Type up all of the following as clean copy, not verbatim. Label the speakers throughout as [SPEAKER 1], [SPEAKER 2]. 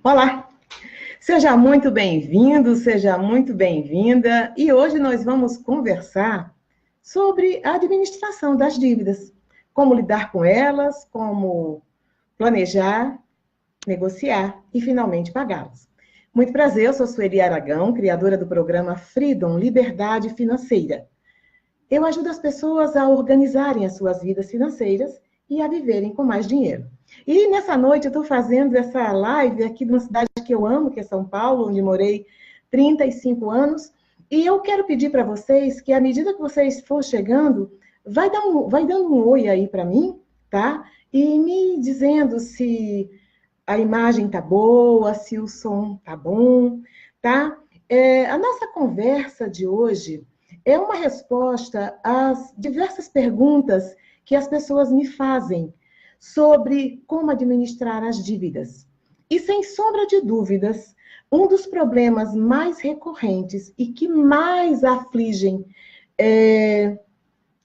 [SPEAKER 1] Olá, seja muito bem-vindo, seja muito bem-vinda. E hoje nós vamos conversar sobre a administração das dívidas, como lidar com elas, como planejar, negociar e finalmente pagá-las. Muito prazer, eu sou Sueli Aragão, criadora do programa Freedom Liberdade Financeira. Eu ajudo as pessoas a organizarem as suas vidas financeiras e a viverem com mais dinheiro. E nessa noite eu estou fazendo essa live aqui de uma cidade que eu amo, que é São Paulo, onde morei 35 anos. E eu quero pedir para vocês que, à medida que vocês for chegando, vai dando um oi aí para mim, tá? E me dizendo se a imagem tá boa, se o som tá bom, tá? A nossa conversa de hoje é uma resposta às diversas perguntas que as pessoas me fazem sobre como administrar as dívidas. E, sem sombra de dúvidas, um dos problemas mais recorrentes e que mais afligem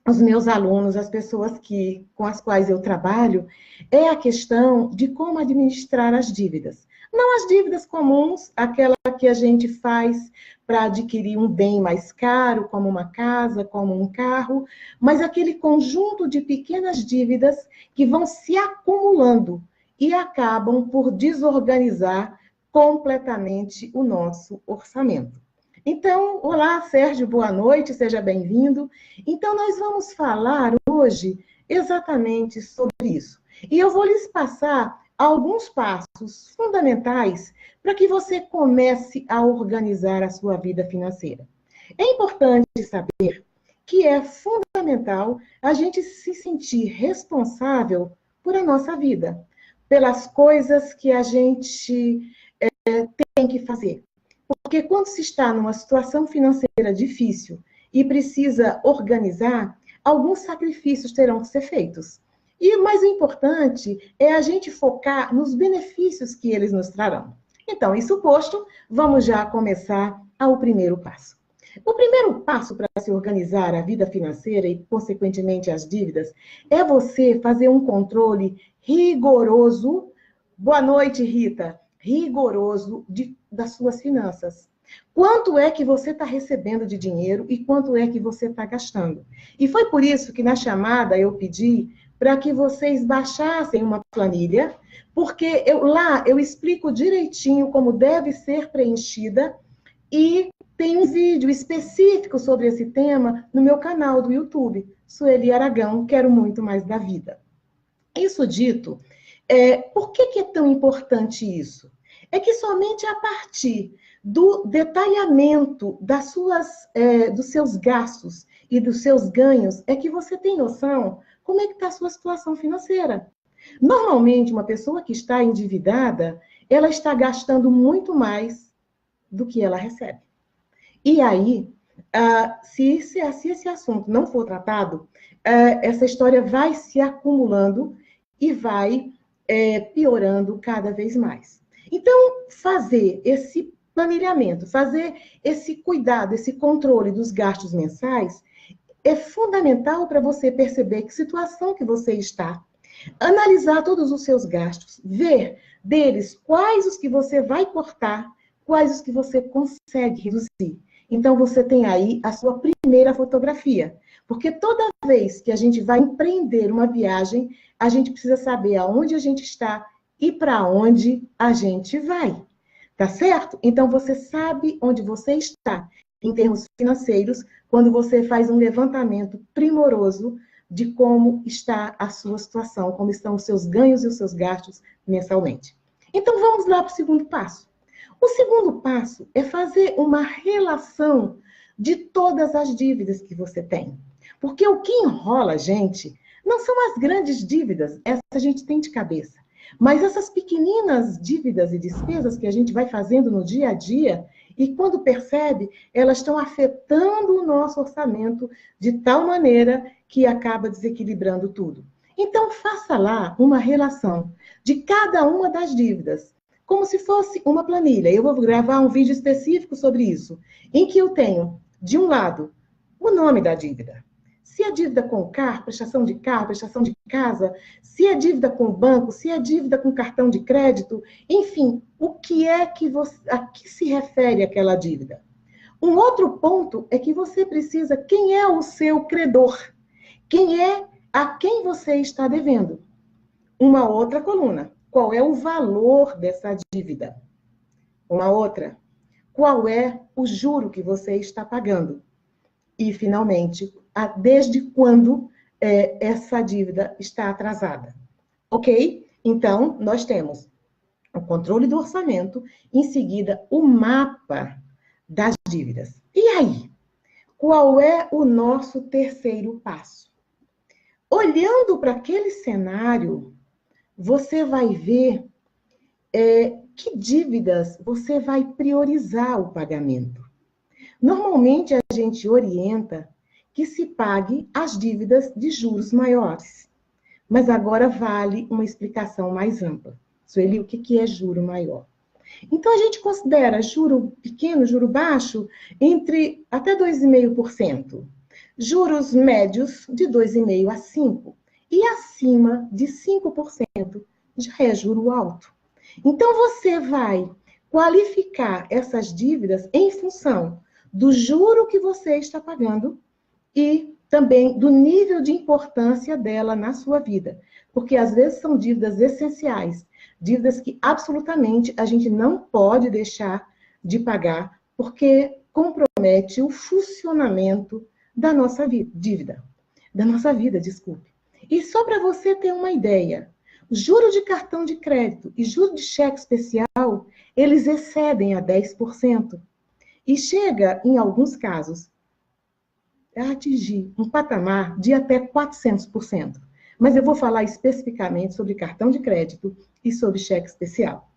[SPEAKER 1] os meus alunos, as pessoas com as quais eu trabalho, é a questão de como administrar as dívidas. Não as dívidas comuns, aquela que a gente faz para adquirir um bem mais caro, como uma casa, como um carro, mas aquele conjunto de pequenas dívidas que vão se acumulando e acabam por desorganizar completamente o nosso orçamento. Então, olá, Sérgio, boa noite, seja bem-vindo. Então, nós vamos falar hoje exatamente sobre isso. E eu vou lhes passar alguns passos fundamentais para que você comece a organizar a sua vida financeira. É importante saber que é fundamental a gente se sentir responsável por a nossa vida, pelas coisas que a gente tem que fazer. Porque quando se está numa situação financeira difícil e precisa organizar, alguns sacrifícios terão que ser feitos. E o mais importante é a gente focar nos benefícios que eles nos trarão. Então, isso posto, vamos já começar ao primeiro passo. O primeiro passo para se organizar a vida financeira e, consequentemente, as dívidas, é você fazer um controle rigoroso. Boa noite, Rita. Rigoroso das suas finanças. Quanto é que você está recebendo de dinheiro e quanto é que você está gastando? E foi por isso que na chamada eu pedi para que vocês baixassem uma planilha, porque lá eu explico direitinho como deve ser preenchida e tem um vídeo específico sobre esse tema no meu canal do YouTube, Sueli Aragão, Quero Muito Mais da Vida. Isso dito, por que é tão importante isso? É que somente a partir do detalhamento dos seus gastos e dos seus ganhos é que você tem noção como é que está a sua situação financeira. Normalmente, uma pessoa que está endividada, ela está gastando muito mais do que ela recebe. E aí, se esse assunto não for tratado, essa história vai se acumulando e vai piorando cada vez mais. Então, fazer esse planejamento, fazer esse cuidado, esse controle dos gastos mensais é fundamental para você perceber que situação que você está, analisar todos os seus gastos, ver deles quais os que você vai cortar, quais os que você consegue reduzir. Então, você tem aí a sua primeira fotografia. Porque toda vez que a gente vai empreender uma viagem, a gente precisa saber aonde a gente está e para onde a gente vai. Tá certo? Então, você sabe onde você está em termos financeiros quando você faz um levantamento primoroso de como está a sua situação, como estão os seus ganhos e os seus gastos mensalmente. Então, vamos lá para o segundo passo. O segundo passo é fazer uma relação de todas as dívidas que você tem. Porque o que enrola a gente não são as grandes dívidas, essa a gente tem de cabeça. Mas essas pequeninas dívidas e despesas que a gente vai fazendo no dia a dia, e quando percebe, elas estão afetando o nosso orçamento de tal maneira que acaba desequilibrando tudo. Então, faça lá uma relação de cada uma das dívidas, como se fosse uma planilha. Eu vou gravar um vídeo específico sobre isso, em que eu tenho, de um lado, o nome da dívida. Se é dívida com o carro, prestação de casa, se é dívida com o banco, se é dívida com cartão de crédito, enfim, o que é que você, a que se refere aquela dívida? Um outro ponto é que você precisa, quem é o seu credor? Quem é a quem você está devendo? Uma outra coluna, qual é o valor dessa dívida? Uma outra, qual é o juro que você está pagando? E, finalmente, desde quando essa dívida está atrasada? Ok? Então, nós temos o controle do orçamento, em seguida, o mapa das dívidas. E aí? Qual é o nosso terceiro passo? Olhando para aquele cenário, você vai ver que dívidas você vai priorizar o pagamento. Normalmente, a gente orienta que se pague as dívidas de juros maiores. Mas agora vale uma explicação mais ampla. Sueli, o que é juro maior? Então, a gente considera juro pequeno, juro baixo, entre até 2,5%. Juros médios, de 2,5% a 5%. E acima de 5% já é juro alto. Então, você vai qualificar essas dívidas em função do juro que você está pagando e também do nível de importância dela na sua vida. Porque, às vezes, são dívidas essenciais, dívidas que absolutamente a gente não pode deixar de pagar, porque compromete o funcionamento da nossa dívida. Da nossa vida, desculpe. E só para você ter uma ideia, juro de cartão de crédito e juro de cheque especial, eles excedem a 10%. E chega, em alguns casos, a atingir um patamar de até 400%. Mas eu vou falar especificamente sobre cartão de crédito e sobre cheque especial.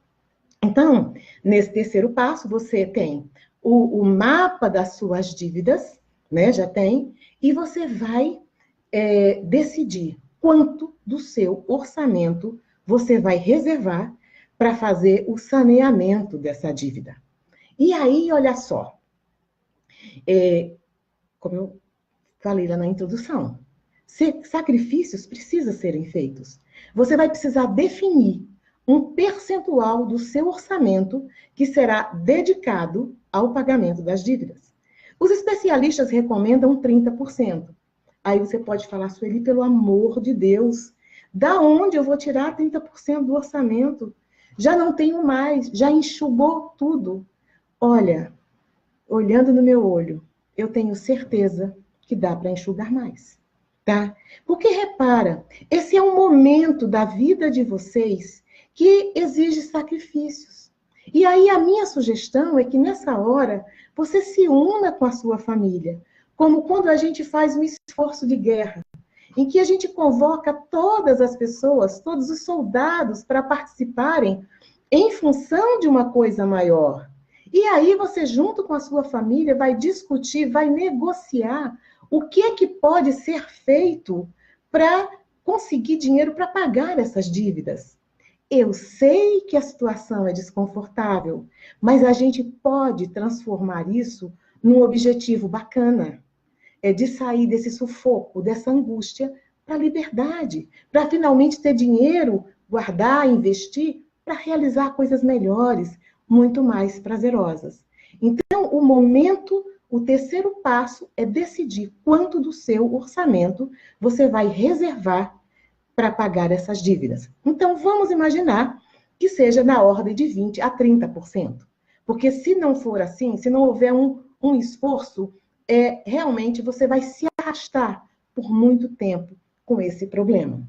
[SPEAKER 1] Então, nesse terceiro passo, você tem o mapa das suas dívidas, né? Já tem, e você vai decidir quanto do seu orçamento você vai reservar para fazer o saneamento dessa dívida. E aí, olha só, como eu falei lá na introdução, sacrifícios precisam serem feitos. Você vai precisar definir um percentual do seu orçamento que será dedicado ao pagamento das dívidas. Os especialistas recomendam 30%. Aí você pode falar, Sueli, pelo amor de Deus, da onde eu vou tirar 30% do orçamento? Já não tenho mais, já enxugou tudo. Olha, olhando no meu olho, eu tenho certeza que dá para enxugar mais, tá? Porque repara, esse é um momento da vida de vocês que exige sacrifícios. E aí a minha sugestão é que nessa hora você se una com a sua família, como quando a gente faz um esforço de guerra, em que a gente convoca todas as pessoas, todos os soldados para participarem em função de uma coisa maior. E aí você, junto com a sua família, vai discutir, vai negociar o que é que pode ser feito para conseguir dinheiro para pagar essas dívidas. Eu sei que a situação é desconfortável, mas a gente pode transformar isso num objetivo bacana. É de sair desse sufoco, dessa angústia, para a liberdade, para finalmente ter dinheiro, guardar, investir, para realizar coisas melhores, muito mais prazerosas. Então, o terceiro passo é decidir quanto do seu orçamento você vai reservar para pagar essas dívidas. Então, vamos imaginar que seja na ordem de 20% a 30%. Porque se não for assim, se não houver um esforço, realmente você vai se arrastar por muito tempo com esse problema.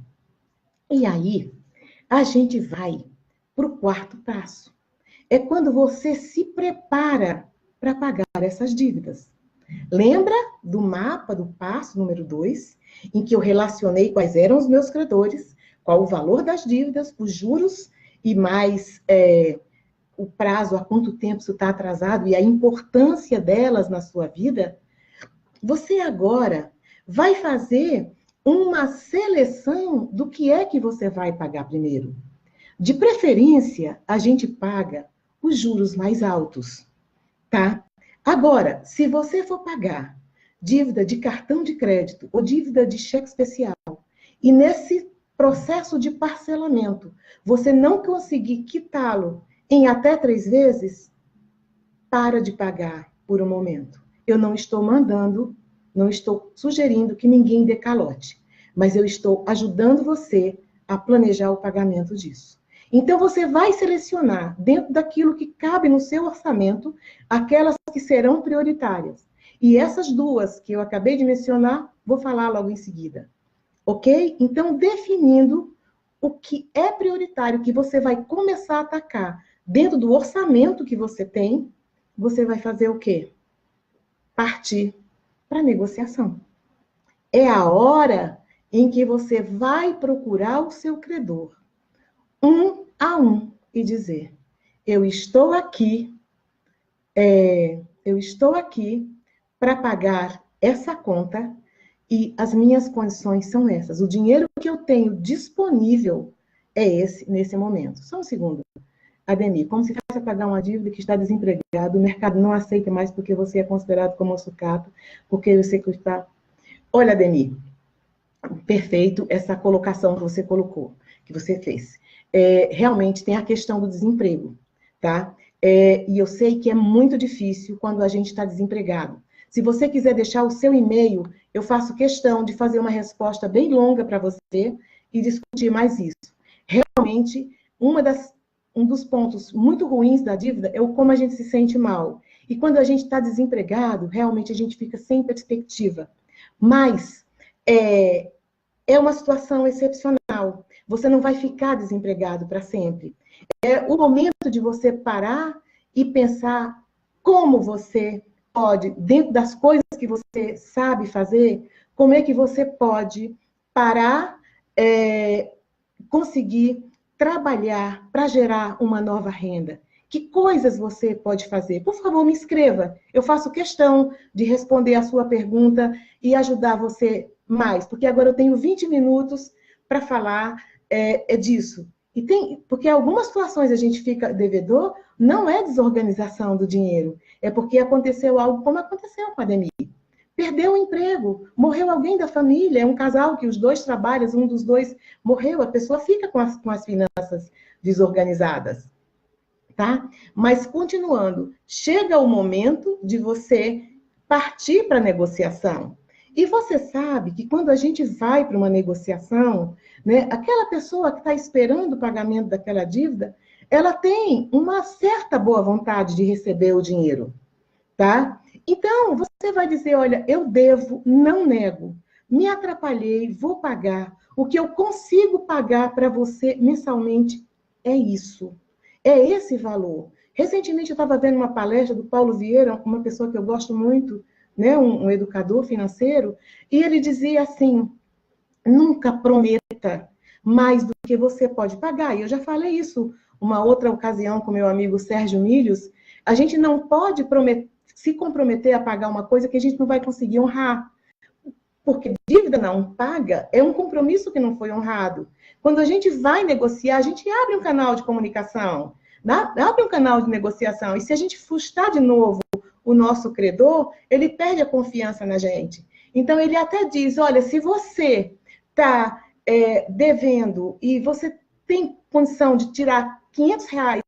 [SPEAKER 1] E aí, a gente vai para o quarto passo. É quando você se prepara para pagar essas dívidas. Lembra do mapa do passo número 2, em que eu relacionei quais eram os meus credores, qual o valor das dívidas, os juros e mais o prazo, há quanto tempo isso está atrasado e a importância delas na sua vida? Você agora vai fazer uma seleção do que é que você vai pagar primeiro. De preferência, a gente paga os juros mais altos, tá? Agora, se você for pagar dívida de cartão de crédito ou dívida de cheque especial, e nesse processo de parcelamento, você não conseguir quitá-lo em até 3 vezes, para de pagar por um momento. Eu não estou mandando, não estou sugerindo que ninguém dê calote, mas eu estou ajudando você a planejar o pagamento disso. Então, você vai selecionar, dentro daquilo que cabe no seu orçamento, aquelas que serão prioritárias. E essas duas que eu acabei de mencionar, vou falar logo em seguida. Ok? Então, definindo o que é prioritário, que você vai começar a atacar dentro do orçamento que você tem, você vai fazer o quê? Partir para a negociação. É a hora em que você vai procurar o seu credor, um a um, e dizer: eu estou aqui para pagar essa conta e as minhas condições são essas. O dinheiro que eu tenho disponível é esse nesse momento. Só um segundo. Ademir, como se faz para pagar uma dívida que está desempregado, o mercado não aceita mais porque você é considerado como um sucata, porque você está... Olha, Ademir, perfeito essa colocação que você colocou, que você fez. Realmente tem a questão do desemprego, tá? E eu sei que é muito difícil quando a gente está desempregado. Se você quiser deixar o seu e-mail, eu faço questão de fazer uma resposta bem longa para você e discutir mais isso. Realmente, um dos pontos muito ruins da dívida é o como a gente se sente mal. E quando a gente está desempregado, realmente a gente fica sem perspectiva. Mas é uma situação excepcional. Você não vai ficar desempregado para sempre. É o momento de você parar e pensar como você pode, dentro das coisas que você sabe fazer, como é que você pode parar, conseguir trabalhar para gerar uma nova renda. Que coisas você pode fazer? Por favor, me escreva. Eu faço questão de responder a sua pergunta e ajudar você mais, porque agora eu tenho 20 minutos para falar disso. Porque algumas situações a gente fica devedor, não é desorganização do dinheiro, é porque aconteceu algo como aconteceu com a Ademir. Perdeu o emprego, morreu alguém da família, é um casal que os dois trabalham, um dos dois morreu, a pessoa fica com as finanças desorganizadas, tá? Mas, continuando, chega o momento de você partir para a negociação. E você sabe que quando a gente vai para uma negociação, né, aquela pessoa que está esperando o pagamento daquela dívida, ela tem uma certa boa vontade de receber o dinheiro, tá? Então, você vai dizer, olha, eu devo, não nego, me atrapalhei, vou pagar. O que eu consigo pagar para você mensalmente é isso. É esse valor. Recentemente eu estava vendo uma palestra do Paulo Vieira, uma pessoa que eu gosto muito, né, um educador financeiro, e ele dizia assim, nunca prometa mais do que você pode pagar. E eu já falei isso uma outra ocasião com meu amigo Sérgio Milhos. A gente não pode se comprometer a pagar uma coisa que a gente não vai conseguir honrar. Porque dívida não paga é um compromisso que não foi honrado. Quando a gente vai negociar, a gente abre um canal de comunicação, abre um canal de negociação. E se a gente frustrar de novo o nosso credor, ele perde a confiança na gente. Então, ele até diz, olha, se você está devendo e você tem condição de tirar R$ 500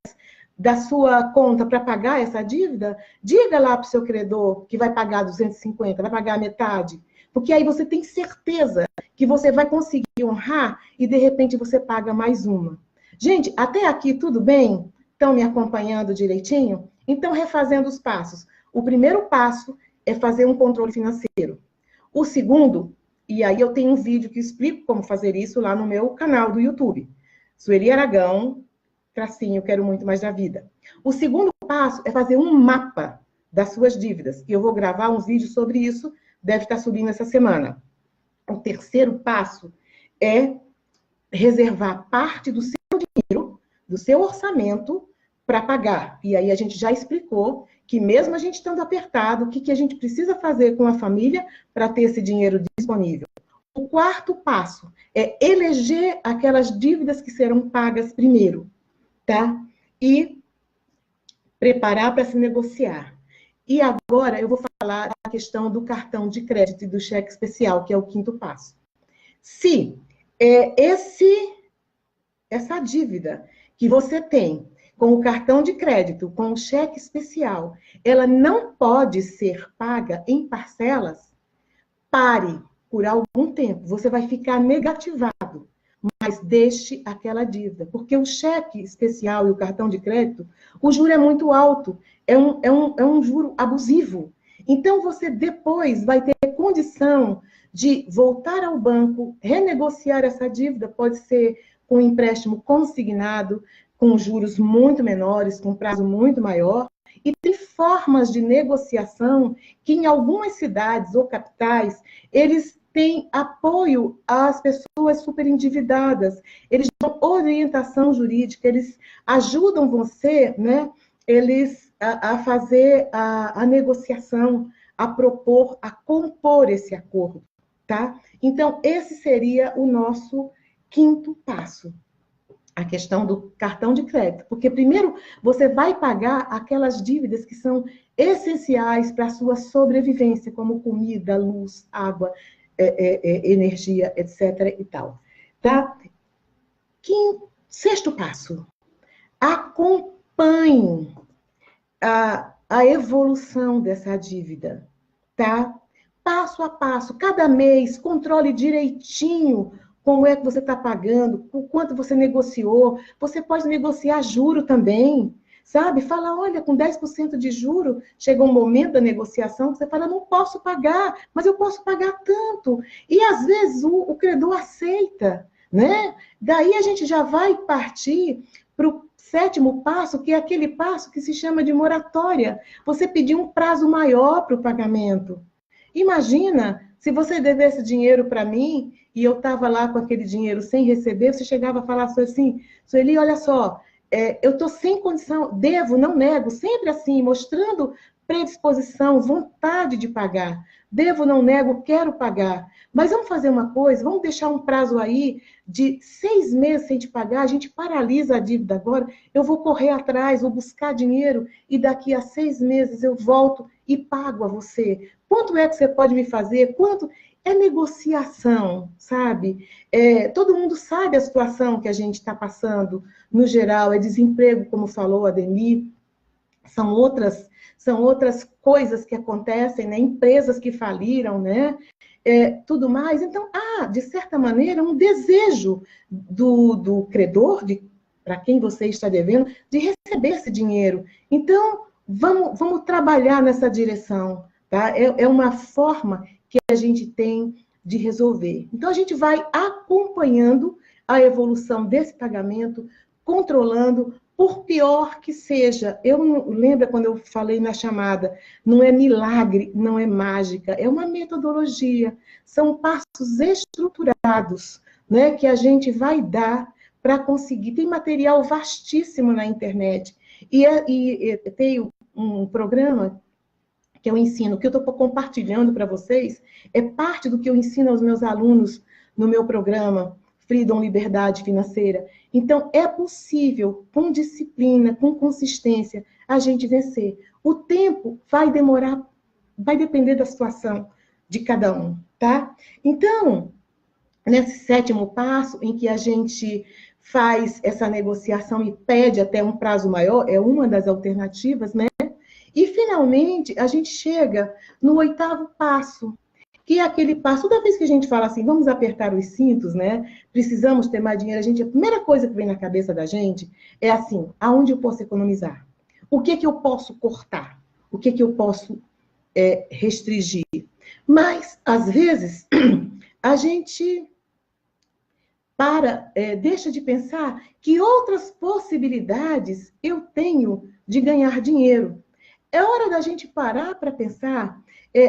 [SPEAKER 1] da sua conta para pagar essa dívida, diga lá para o seu credor que vai pagar 250, vai pagar a metade. Porque aí você tem certeza que você vai conseguir honrar e, de repente, você paga mais uma. Gente, até aqui tudo bem? Estão me acompanhando direitinho? Então, refazendo os passos. O primeiro passo é fazer um controle financeiro. O segundo, e aí eu tenho um vídeo que explico como fazer isso lá no meu canal do YouTube. Sueli Aragão, tracinho, quero muito mais da vida. O segundo passo é fazer um mapa das suas dívidas. E eu vou gravar um vídeo sobre isso, deve estar subindo essa semana. O terceiro passo é reservar parte do seu dinheiro, do seu orçamento, para pagar. E aí a gente já explicou que mesmo a gente estando apertado, o que a gente precisa fazer com a família para ter esse dinheiro disponível. O quarto passo é eleger aquelas dívidas que serão pagas primeiro, tá? E preparar para se negociar. E agora eu vou falar da questão do cartão de crédito e do cheque especial, que é o quinto passo. Se essa dívida que você tem com o cartão de crédito, com o cheque especial, ela não pode ser paga em parcelas, pare por algum tempo. Você vai ficar negativado, mas deixe aquela dívida. Porque o cheque especial e o cartão de crédito, o juro é muito alto, é um juro abusivo. Então, você depois vai ter condição de voltar ao banco, renegociar essa dívida, pode ser com um empréstimo consignado, com juros muito menores, com prazo muito maior. E tem formas de negociação que em algumas cidades ou capitais, eles têm apoio às pessoas superendividadas. Eles dão orientação jurídica, eles ajudam você, né? Eles a fazer a negociação, a propor, a compor esse acordo, tá? Então, esse seria o nosso quinto passo. A questão do cartão de crédito. Porque primeiro você vai pagar aquelas dívidas que são essenciais para a sua sobrevivência, como comida, luz, água, energia, etc. e tal. Tá? Sexto passo. Acompanhe a evolução dessa dívida. Tá? Passo a passo. Cada mês, controle direitinho como é que você está pagando, o quanto você negociou. Você pode negociar juro também, sabe? Fala, olha, com 10% de juro, chega um momento da negociação que você fala, não posso pagar, mas eu posso pagar tanto. E, às vezes, o credor aceita, né? Daí a gente já vai partir para o sétimo passo, que é aquele passo que se chama de moratória. Você pedir um prazo maior para o pagamento. Imagina, se você devesse dinheiro para mim e eu estava lá com aquele dinheiro sem receber, você chegava a falar assim, Sueli, olha só, eu estou sem condição, devo, não nego, sempre assim, mostrando predisposição, vontade de pagar. Devo, não nego, quero pagar. Mas vamos fazer uma coisa, vamos deixar um prazo aí de 6 meses sem te pagar, a gente paralisa a dívida agora, eu vou correr atrás, vou buscar dinheiro e daqui a 6 meses eu volto e pago a você. Quanto é que você pode me fazer? Quanto? É negociação, sabe? Todo mundo sabe a situação que a gente está passando, no geral, é desemprego, como falou a Deni, são outras coisas que acontecem, né? Empresas que faliram, né? Tudo mais. Então, há, de certa maneira, um desejo do credor, para quem você está devendo, de receber esse dinheiro. Então, vamos trabalhar nessa direção, tá? É uma forma que a gente tem de resolver. Então, a gente vai acompanhando a evolução desse pagamento, controlando, por pior que seja. Eu lembro quando eu falei na chamada, não é milagre, não é mágica, é uma metodologia, são passos estruturados, né, que a gente vai dar para conseguir. Tem material vastíssimo na internet, e tem um programa que eu ensino, que eu estou compartilhando para vocês, é parte do que eu ensino aos meus alunos no meu programa, Freedom, Liberdade Financeira. Então, é possível, com disciplina, com consistência, a gente vencer. O tempo vai demorar, vai depender da situação de cada um, tá? Então, nesse sétimo passo, em que a gente faz essa negociação e pede até um prazo maior, é uma das alternativas, né? E, finalmente, a gente chega no oitavo passo, que é aquele passo, toda vez que a gente fala assim, vamos apertar os cintos, né? Precisamos ter mais dinheiro, a primeira coisa que vem na cabeça da gente é assim, aonde eu posso economizar? O que eu posso cortar? O que eu posso restringir? Mas, às vezes, a gente deixa de pensar que outras possibilidades eu tenho de ganhar dinheiro. É hora da gente parar para pensar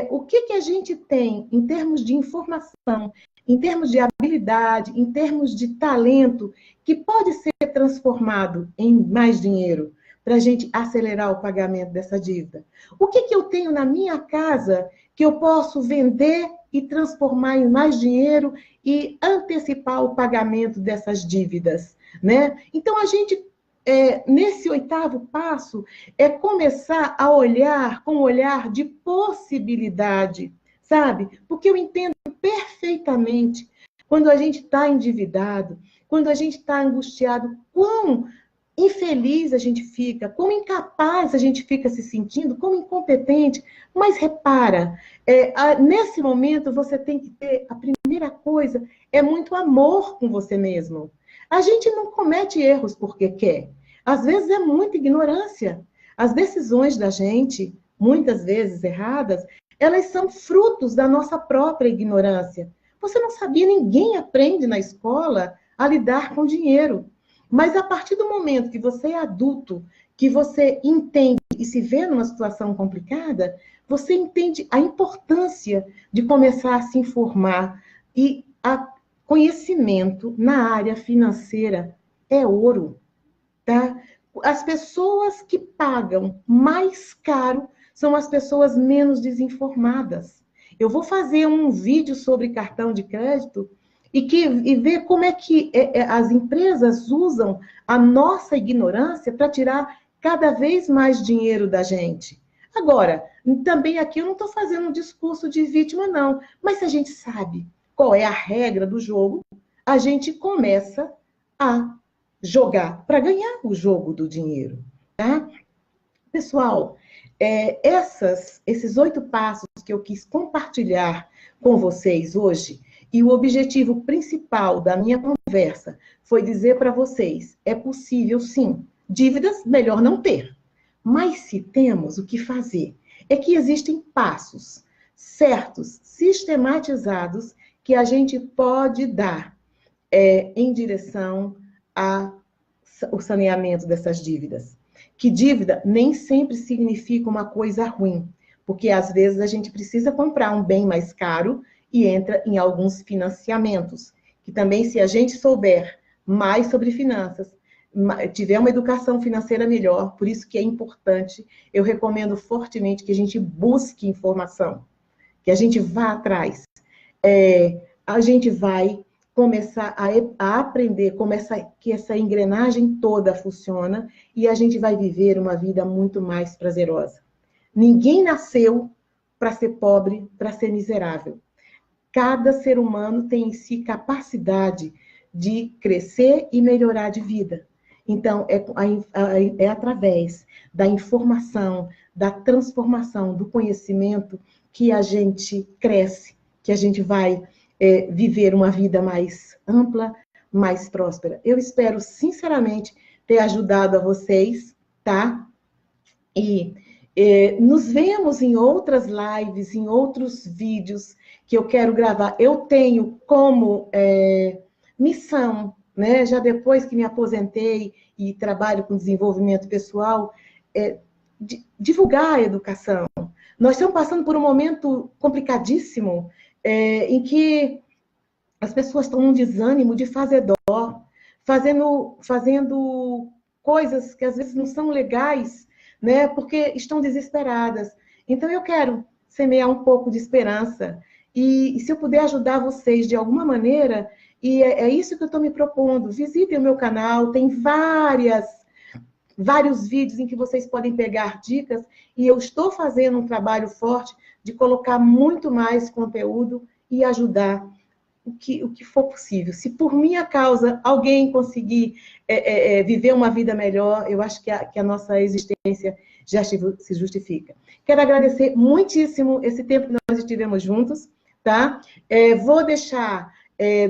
[SPEAKER 1] o que a gente tem em termos de informação, em termos de habilidade, em termos de talento, que pode ser transformado em mais dinheiro para a gente acelerar o pagamento dessa dívida. O que eu tenho na minha casa que eu posso vender e transformar em mais dinheiro e antecipar o pagamento dessas dívidas, né? Então, a gente nesse 8º passo, é começar a olhar com um olhar de possibilidade, sabe? Porque eu entendo perfeitamente quando a gente está endividado, quando a gente está angustiado, quão infeliz a gente fica, quão incapaz a gente fica se sentindo, quão incompetente. Mas repara, nesse momento você tem que ter, a primeira coisa, é muito amor com você mesmo. A gente não comete erros porque quer. Às vezes é muita ignorância. As decisões da gente, muitas vezes erradas, elas são frutos da nossa própria ignorância. Você não sabia, ninguém aprende na escola a lidar com dinheiro. Mas a partir do momento que você é adulto, que você entende e se vê numa situação complicada, você entende a importância de começar a se informar. E conhecimento na área financeira é ouro, tá? As pessoas que pagam mais caro são as pessoas menos desinformadas. Eu vou fazer um vídeo sobre cartão de crédito e ver como é que as empresas usam a nossa ignorância para tirar cada vez mais dinheiro da gente. Agora, também aqui eu não estou fazendo um discurso de vítima, não. Mas se a gente sabe qual é a regra do jogo, a gente começa a jogar para ganhar o jogo do dinheiro, tá? Pessoal, esses 8 passos que eu quis compartilhar com vocês hoje, e o objetivo principal da minha conversa foi dizer para vocês, é possível sim, dívidas melhor não ter, mas se temos o que fazer, é que existem passos certos, sistematizados, que a gente pode dar em direção ao saneamento dessas dívidas. Que dívida nem sempre significa uma coisa ruim, porque às vezes a gente precisa comprar um bem mais caro e entra em alguns financiamentos, que também, se a gente souber mais sobre finanças, tiver uma educação financeira melhor, por isso que é importante, eu recomendo fortemente que a gente busque informação, que a gente vá atrás. A gente vai começar a aprender como que essa engrenagem toda funciona e a gente vai viver uma vida muito mais prazerosa. Ninguém nasceu para ser pobre, para ser miserável. Cada ser humano tem em si capacidade de crescer e melhorar de vida. Então, é através da informação, da transformação, do conhecimento que a gente cresce, que a gente vai viver uma vida mais ampla, mais próspera. Eu espero, sinceramente, ter ajudado a vocês, tá? E nos vemos em outras lives, em outros vídeos que eu quero gravar. Eu tenho como missão, né, já depois que me aposentei e trabalho com desenvolvimento pessoal, divulgar a educação. Nós estamos passando por um momento complicadíssimo, em que as pessoas estão num desânimo de fazer dó, fazendo coisas que às vezes não são legais, né, porque estão desesperadas. Então, eu quero semear um pouco de esperança. E se eu puder ajudar vocês de alguma maneira, e é isso que eu estou me propondo, visitem o meu canal, tem vários vídeos em que vocês podem pegar dicas, e eu estou fazendo um trabalho forte de colocar muito mais conteúdo e ajudar o que for possível. Se por minha causa alguém conseguir viver uma vida melhor, eu acho que a nossa existência já se justifica. Quero agradecer muitíssimo esse tempo que nós estivemos juntos, tá? Vou deixar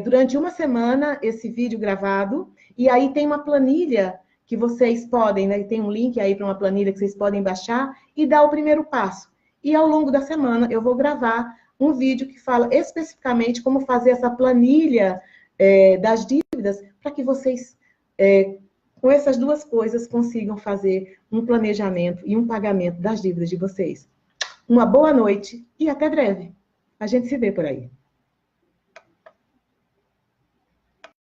[SPEAKER 1] durante uma semana esse vídeo gravado, e aí tem uma planilha que vocês podem, né? Tem um link aí para uma planilha que vocês podem baixar e dar o primeiro passo. E ao longo da semana eu vou gravar um vídeo que fala especificamente como fazer essa planilha das dívidas, para que vocês, com essas duas coisas, consigam fazer um planejamento e um pagamento das dívidas de vocês. Uma boa noite e até breve. A gente se vê por aí.